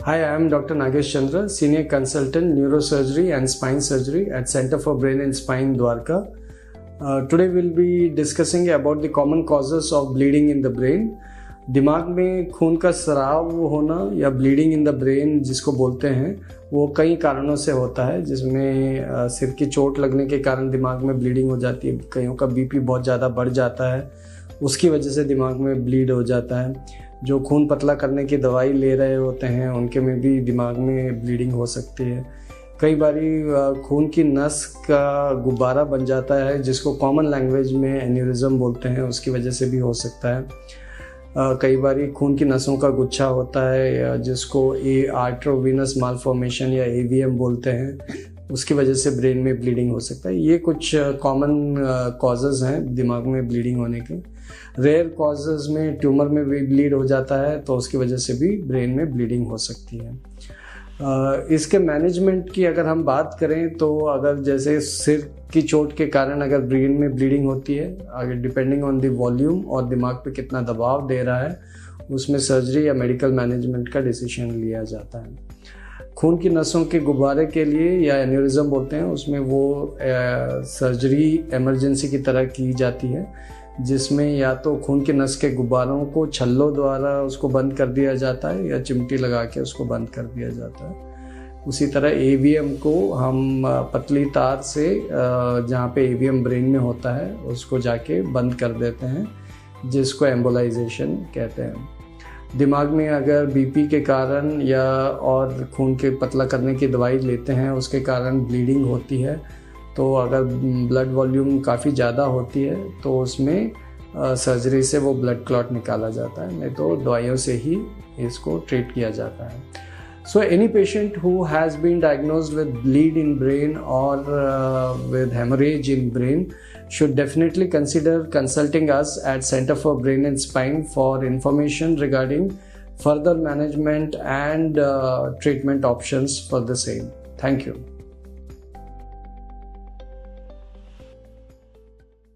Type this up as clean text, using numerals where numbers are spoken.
Hi, I am Dr. Nagesh Chandra, Senior Consultant Neurosurgery and Spine Surgery at Center for Brain and Spine, Dwarka. Today we'll be discussing about the common causes of bleeding in the brain. दिमाग में खून का स्राव होना या bleeding in the brain जिसको बोलते हैं वो कई कारणों से होता है, जिसमें सिर की चोट लगने के कारण दिमाग में ब्लीडिंग हो जाती है। कईयों का बीपी बहुत ज़्यादा बढ़ जाता है, उसकी वजह से दिमाग में ब्लीड हो जाता है। जो खून पतला करने की दवाई ले रहे होते हैं उनके में भी दिमाग में ब्लीडिंग हो सकती है। कई बारी खून की नस का गुब्बारा बन जाता है, जिसको कॉमन लैंग्वेज में एन्यूरिज्म बोलते हैं, उसकी वजह से भी हो सकता है। कई बारी खून की नसों का गुच्छा होता है, जिसको आर्टरोवीनस मालफॉर्मेशन या AVM बोलते हैं, उसकी वजह से ब्रेन में ब्लीडिंग हो सकता है। ये कुछ कॉमन कॉजेज़ हैं दिमाग में ब्लीडिंग होने के। रेयर कॉजेज़ में ट्यूमर में भी ब्लीड हो जाता है, तो उसकी वजह से भी ब्रेन में ब्लीडिंग हो सकती है। इसके मैनेजमेंट की अगर हम बात करें तो अगर जैसे सिर की चोट के कारण अगर ब्रेन में ब्लीडिंग होती है, अगर डिपेंडिंग ऑन द वॉल्यूम और दिमाग पे कितना दबाव दे रहा है, उसमें सर्जरी या मेडिकल मैनेजमेंट का डिसीजन लिया जाता है। खून की नसों के गुब्बारे के लिए या एन्यूरिज्म बोलते हैं, उसमें वो सर्जरी इमरजेंसी की तरह की जाती है, जिसमें या तो खून की नस के गुब्बारों को छल्लों द्वारा उसको बंद कर दिया जाता है या चिमटी लगा के उसको बंद कर दिया जाता है। उसी तरह AVM को हम पतली तार से जहाँ पे AVM ब्रेन में होता है उसको जाके बंद कर देते हैं, जिसको एम्बोलाइजेशन कहते हैं। दिमाग में अगर BP के कारण या और खून के पतला करने की दवाई लेते हैं उसके कारण ब्लीडिंग होती है, तो अगर ब्लड वॉल्यूम काफ़ी ज़्यादा होती है तो उसमें सर्जरी से वो ब्लड क्लॉट निकाला जाता है, नहीं तो दवाइयों से ही इसको ट्रीट किया जाता है। So any patient who has been diagnosed with bleed in brain or with hemorrhage in brain should definitely consider consulting us at Center for Brain and Spine for information regarding further management and treatment options for the same. Thank you.